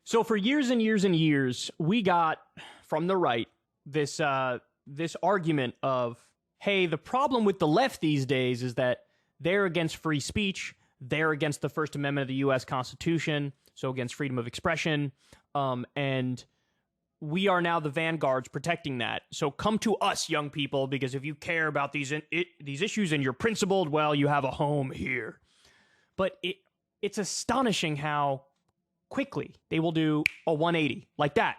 So for years and years and years, we got from the right this this argument of, hey, the problem with the left these days is that they're against free speech, they're against the First Amendment of the U.S. Constitution, so against freedom of expression, and we are now the vanguards protecting that. So come to us, young people, because if you care about these issues and you're principled, well, you have a home here. But it's astonishing how quickly they will do a 180 like that,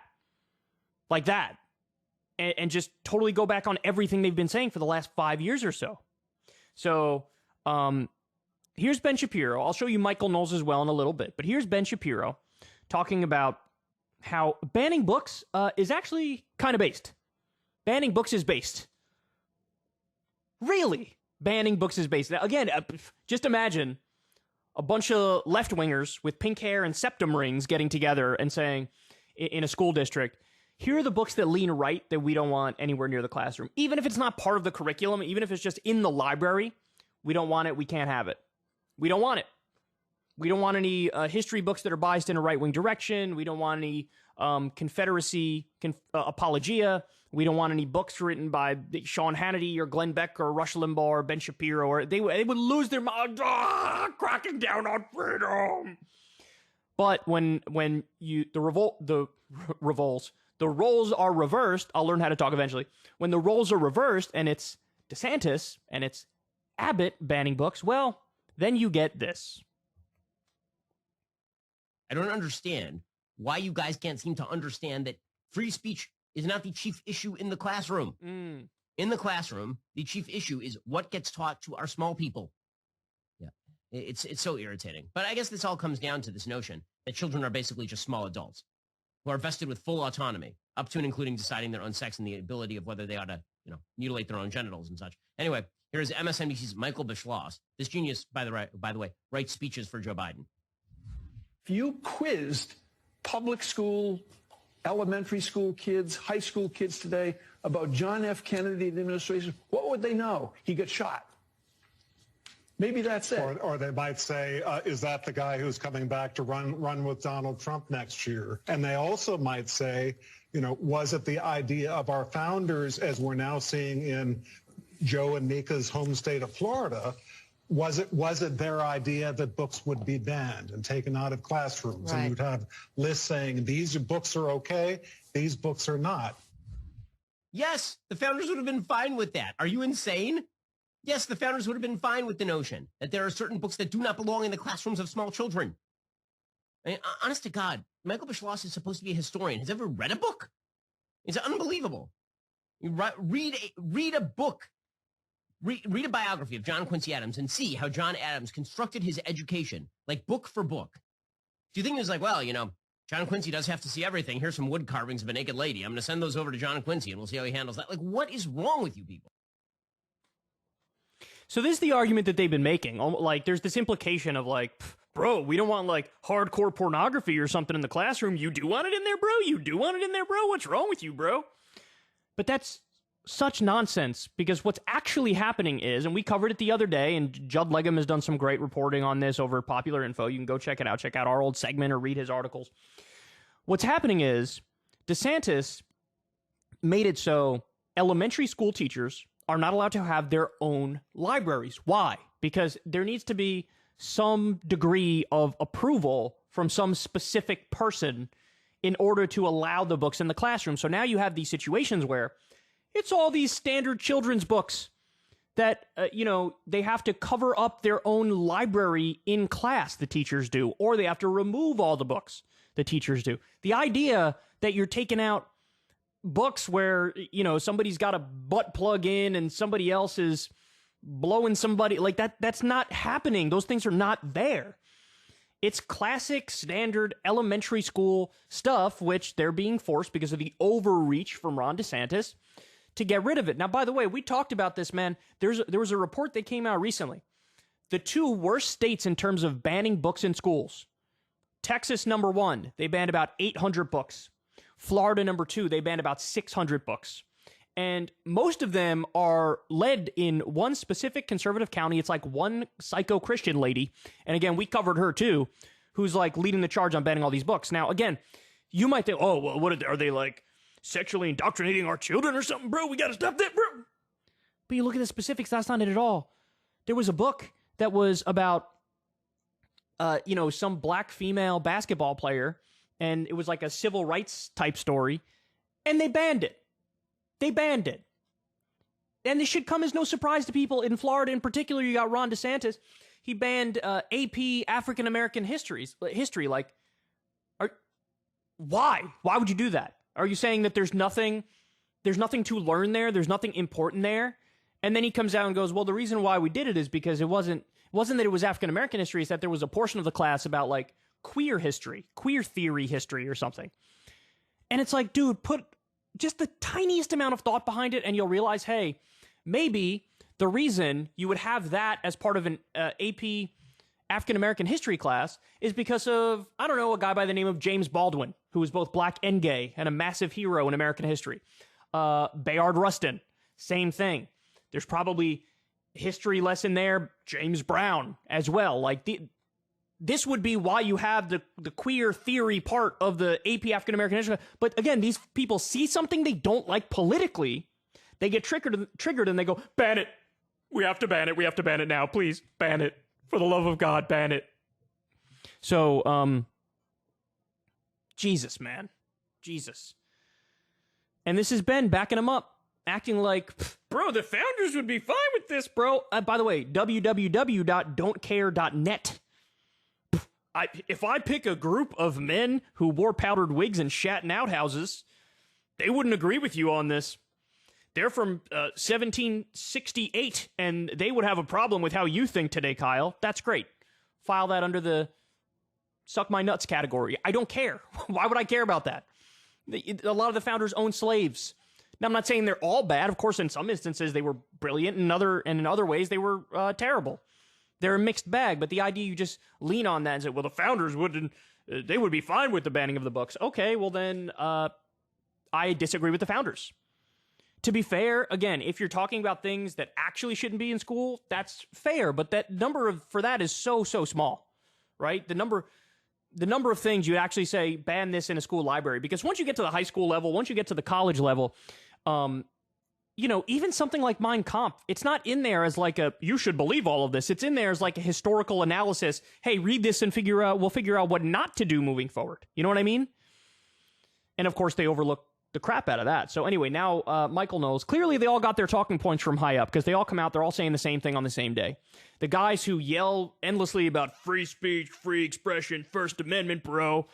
and just totally go back on everything they've been saying for the last 5 years or so. So here's Ben Shapiro. I'll show you Michael Knowles as well in a little bit, but here's Ben Shapiro talking about how banning books is actually kind of based. Banning books is based. Really? Banning books is based. Now, again, just imagine a bunch of left-wingers with pink hair and septum rings getting together and saying, in a school district, here are the books that lean right that we don't want anywhere near the classroom. Even if it's not part of the curriculum, even if it's just in the library, we don't want it, we can't have it. We don't want it. We don't want any history books that are biased in a right-wing direction. We don't want any Confederacy apologia. We don't want any books written by Sean Hannity or Glenn Beck or Rush Limbaugh or Ben Shapiro, or they would lose their mind, cracking down on freedom. But when the roles are reversed, I'll learn how to talk eventually. When the roles are reversed and it's DeSantis and it's Abbott banning books, well, then you get this. I don't understand why you guys can't seem to understand that free speech is not the chief issue in the classroom. In the classroom, the chief issue is what gets taught to our small people. Yeah, it's so irritating. But I guess this all comes down to this notion that children are basically just small adults who are vested with full autonomy, up to and including deciding their own sex and the ability of whether they ought to, mutilate their own genitals and such. Anyway, here's MSNBC's Michael Beschloss. This genius, by the way, writes speeches for Joe Biden. If you quizzed public school, elementary school kids, high school kids today about John F. Kennedy and the administration, what would they know? He got shot. Maybe that's it. Or they might say, is that the guy who's coming back to run with Donald Trump next year? And they also might say, was it the idea of our founders, as we're now seeing in Joe and Nika's home state of Florida, was it their idea that books would be banned and taken out of classrooms? Right. And you'd have lists saying these books are okay, these books are not. Yes, the founders would have been fine with that. Are you insane? Yes, the founders would have been fine with the notion that there are certain books that do not belong in the classrooms of small children. I mean, honest to God, Michael Beschloss is supposed to be a historian. Has ever read a book? It's unbelievable. You read a book. Read a biography of John Quincy Adams and see how John Adams constructed his education, like book for book. Do you think it was like, well, John Quincy does have to see everything. Here's some wood carvings of a naked lady. I'm going to send those over to John Quincy, and we'll see how he handles that. Like, what is wrong with you people? So this is the argument that they've been making. Like, there's this implication of like, bro, we don't want like hardcore pornography or something in the classroom. You do want it in there, bro? You do want it in there, bro? What's wrong with you, bro? But that's such nonsense, because what's actually happening is, and we covered it the other day, and Judd Legum has done some great reporting on this over Popular Info. You can go check it out. Check out our old segment or read his articles. What's happening is DeSantis made it so elementary school teachers are not allowed to have their own libraries. Why? Because there needs to be some degree of approval from some specific person in order to allow the books in the classroom. So now you have these situations where it's all these standard children's books that, they have to cover up their own library in class, the teachers do, or they have to remove all the books, the teachers do. The idea that you're taking out books where, somebody's got a butt plug in and somebody else is blowing somebody, like that's not happening. Those things are not there. It's classic, standard elementary school stuff, which they're being forced because of the overreach from Ron DeSantis to get rid of it. Now, by the way, we talked about this, man. There was a report that came out recently. The two worst states in terms of banning books in schools. Texas, number 1, they banned about 800 books. Florida, number 2, they banned about 600 books. And most of them are led in one specific conservative county. It's like one psycho Christian lady. And again, we covered her too, who's like leading the charge on banning all these books. Now, again, you might think, oh, well, what are they like sexually indoctrinating our children or something, bro? We got to stop that, bro. But you look at the specifics, that's not it at all. There was a book that was about, some black female basketball player, and it was like a civil rights type story, and they banned it. They banned it. And this should come as no surprise to people. In Florida in particular, you got Ron DeSantis. He banned AP African American history. Like, why? Why would you do that? Are you saying that there's nothing to learn there? There's nothing important there? And then he comes out and goes, well, the reason why we did it is because it wasn't that it was African American history, it's that there was a portion of the class about like queer history, queer theory history or something. And it's like, dude, put just the tiniest amount of thought behind it and you'll realize, hey, maybe the reason you would have that as part of an AP African American history class is because of, I don't know, a guy by the name of James Baldwin, who was both black and gay and a massive hero in American history. Bayard Rustin, same thing. There's probably history lesson there, James Brown as well. Like, this would be why you have the queer theory part of the AP African American history. But again, these people see something they don't like politically, they get triggered and they go, ban it. We have to ban it. We have to ban it now. Please, ban it. For the love of God, ban it. So, Jesus, man. Jesus. And this is Ben backing him up, acting like, bro, the founders would be fine with this, bro. By the way, www.don'tcare.net. If I pick a group of men who wore powdered wigs and shat in outhouses, they wouldn't agree with you on this. They're from 1768, and they would have a problem with how you think today, Kyle. That's great. File that under the suck my nuts category. I don't care. Why would I care about that? A lot of the founders owned slaves. Now, I'm not saying they're all bad. Of course, in some instances, they were brilliant, and in other ways, they were terrible. They're a mixed bag, but the idea you just lean on that and say, well, the founders they would be fine with the banning of the books. Okay, well then, I disagree with the founders. To be fair, again, if you're talking about things that actually shouldn't be in school, that's fair, but that number for that is so small, right? The number of things you actually say, ban this in a school library, because once you get to the high school level, once you get to the college level, even something like Mein Kampf, it's not in there as like you should believe all of this. It's in there as like a historical analysis. Hey, read this and we'll figure out what not to do moving forward. You know what I mean? And of course, they overlook the crap out of that. So anyway, now Michael knows. Clearly, they all got their talking points from high up because they all come out. They're all saying the same thing on the same day. The guys who yell endlessly about free speech, free expression, First Amendment, bro,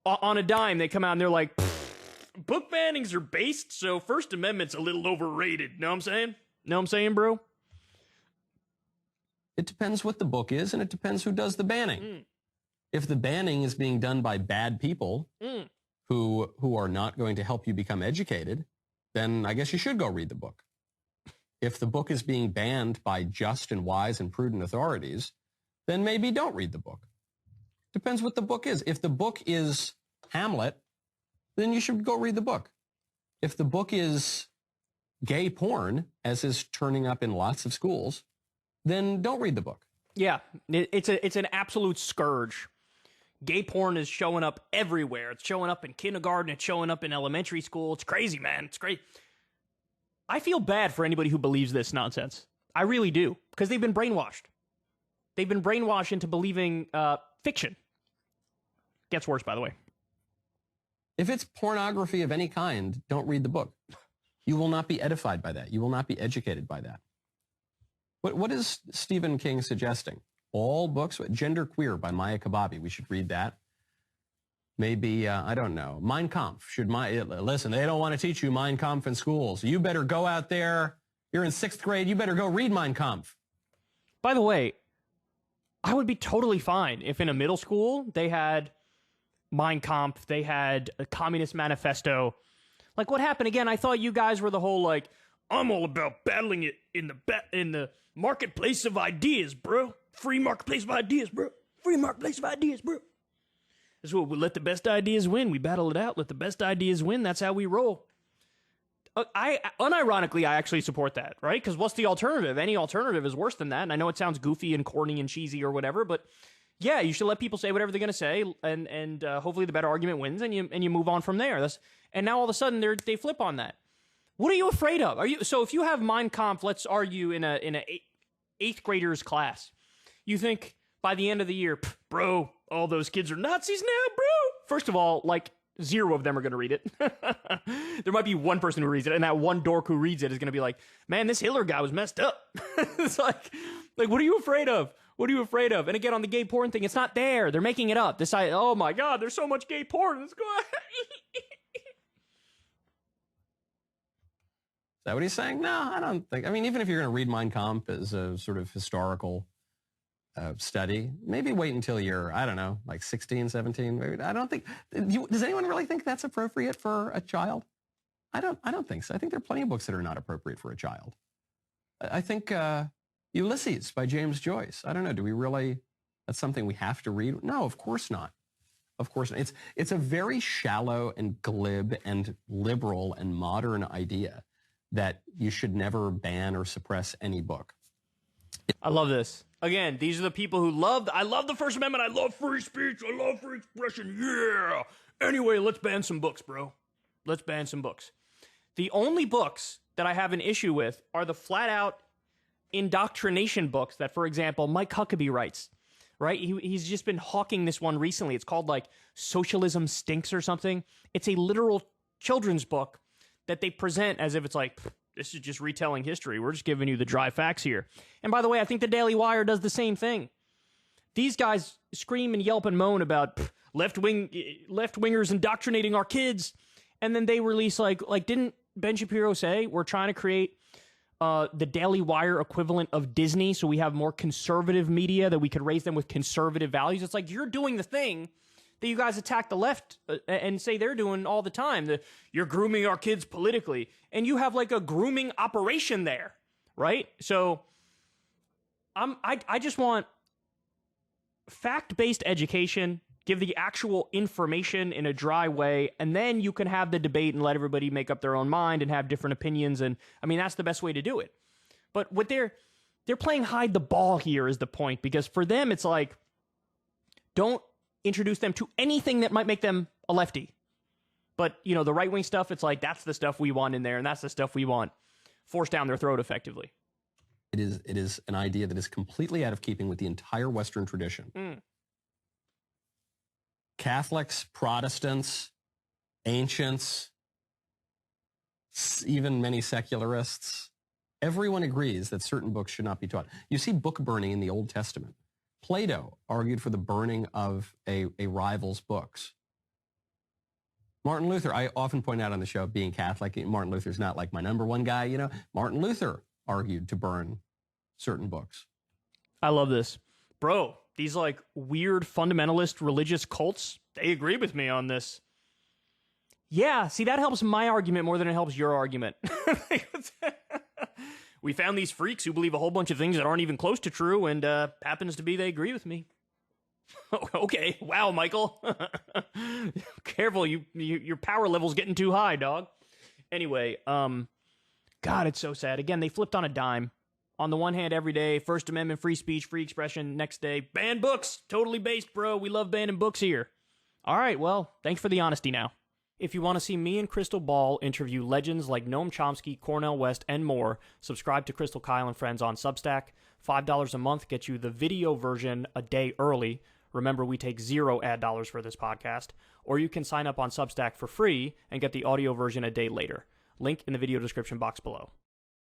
on a dime, they come out and they're like, book bannings are based, so First Amendment's a little overrated. Know what I'm saying? Know what I'm saying, bro? It depends what the book is, and it depends who does the banning. If the banning is being done by bad people who are not going to help you become educated, then I guess you should go read the book. If the book is being banned by just and wise and prudent authorities, then maybe don't read the book. Depends what the book is. If the book is Hamlet, then you should go read the book. If the book is gay porn, as is turning up in lots of schools, then don't read the book. Yeah, it's an absolute scourge. Gay porn is showing up everywhere. It's showing up in kindergarten. It's showing up in elementary school. It's crazy, man. It's great. I feel bad for anybody who believes this nonsense. I really do, because they've been brainwashed. They've been brainwashed into believing fiction. Gets worse, by the way. If it's pornography of any kind, don't read the book. You will not be edified by that. You will not be educated by that. What is Stephen King suggesting? All books? Gender Queer by Maya Kababi. We should read that. Maybe, I don't know. Mein Kampf. Listen, they don't want to teach you Mein Kampf in schools. You better go out there. You're in 6th grade. You better go read Mein Kampf. By the way, I would be totally fine if in a middle school they had Mein Kampf, they had a Communist Manifesto. Like, what happened again? I thought you guys were the whole, like, I'm all about battling it in the marketplace of ideas, bro. Free marketplace of ideas, bro. Free marketplace of ideas, bro. That's what we let the best ideas win. We battle it out. Let the best ideas win. That's how we roll. Unironically, I actually support that, right? Because what's the alternative? Any alternative is worse than that. And I know it sounds goofy and corny and cheesy or whatever, but yeah, you should let people say whatever they're going to say, and hopefully the better argument wins, and you move on from there. And now all of a sudden they flip on that. What are you afraid of? So if you have Mein Kampf, let's argue in a eighth graders class, you think by the end of the year, bro, all those kids are Nazis now, bro. First of all, like 0 of them are going to read it. There might be one person who reads it, and that one dork who reads it is going to be like, man, this Hitler guy was messed up. It's like, what are you afraid of? What are you afraid of? And again, on the gay porn thing, it's not there. They're making it up. Oh my God, there's so much gay porn. Let's go. Is that what he's saying? No, I don't think. I mean, even if you're going to read Mein Kampf as a sort of historical study, maybe wait until you're, I don't know, like 16, 17. Maybe. I don't think. Does anyone really think that's appropriate for a child? I don't think so. I think there are plenty of books that are not appropriate for a child. I think Ulysses by James Joyce. I don't know. Do we really? That's something we have to read? No, of course not. Of course not. It's a very shallow and glib and liberal and modern idea that you should never ban or suppress any book. I love this. Again, these are the people who I love the First Amendment. I love free speech. I love free expression. Yeah. Anyway, let's ban some books, bro. Let's ban some books. The only books that I have an issue with are the flat out indoctrination books that, for example, Mike Huckabee writes, right? He's just been hawking this one recently. It's called like Socialism Stinks or something. It's a literal children's book that they present as if it's like, this is just retelling history. We're just giving you the dry facts here. And by the way, I think the Daily Wire does the same thing. These guys scream and yelp and moan about left-wingers indoctrinating our kids. And then they release like didn't Ben Shapiro say, we're trying to create the Daily Wire equivalent of Disney, so we have more conservative media, that we could raise them with conservative values. It's like, you're doing the thing that you guys attack the left and say they're doing all the time. You're grooming our kids politically, and you have like a grooming operation there, right? So I just want fact-based education, give the actual information in a dry way, and then you can have the debate and let everybody make up their own mind and have different opinions. And I mean, that's the best way to do it. But what they're playing hide the ball here is the point, because for them, it's like, don't introduce them to anything that might make them a lefty. But, you know, the right-wing stuff, it's like, that's the stuff we want in there, and that's the stuff we want forced down their throat effectively. It is an idea that is completely out of keeping with the entire Western tradition. Catholics, Protestants, ancients, even many secularists, everyone agrees that certain books should not be taught. You see book burning in the Old Testament. Plato argued for the burning of a rival's books. Martin Luther, I often point out on the show, being Catholic, Martin Luther's not like my number one guy, you know. Martin Luther argued to burn certain books. I love this. Bro, these like weird fundamentalist religious cults, they agree with me on this. Yeah, see, that helps my argument more than it helps your argument. We found these freaks who believe a whole bunch of things that aren't even close to true, and happens to be they agree with me. Okay, wow, Michael. Careful, your power level's getting too high, dog. Anyway, God, it's so sad. Again, they flipped on a dime. On the one hand, every day, First Amendment, free speech, free expression. Next day, ban books. Totally based, bro. We love banning books here. All right, well, thanks for the honesty now. If you want to see me and Crystal Ball interview legends like Noam Chomsky, Cornel West, and more, subscribe to Crystal Kyle and Friends on Substack. $5 a month gets you the video version a day early. Remember, we take 0 ad dollars for this podcast. Or you can sign up on Substack for free and get the audio version a day later. Link in the video description box below.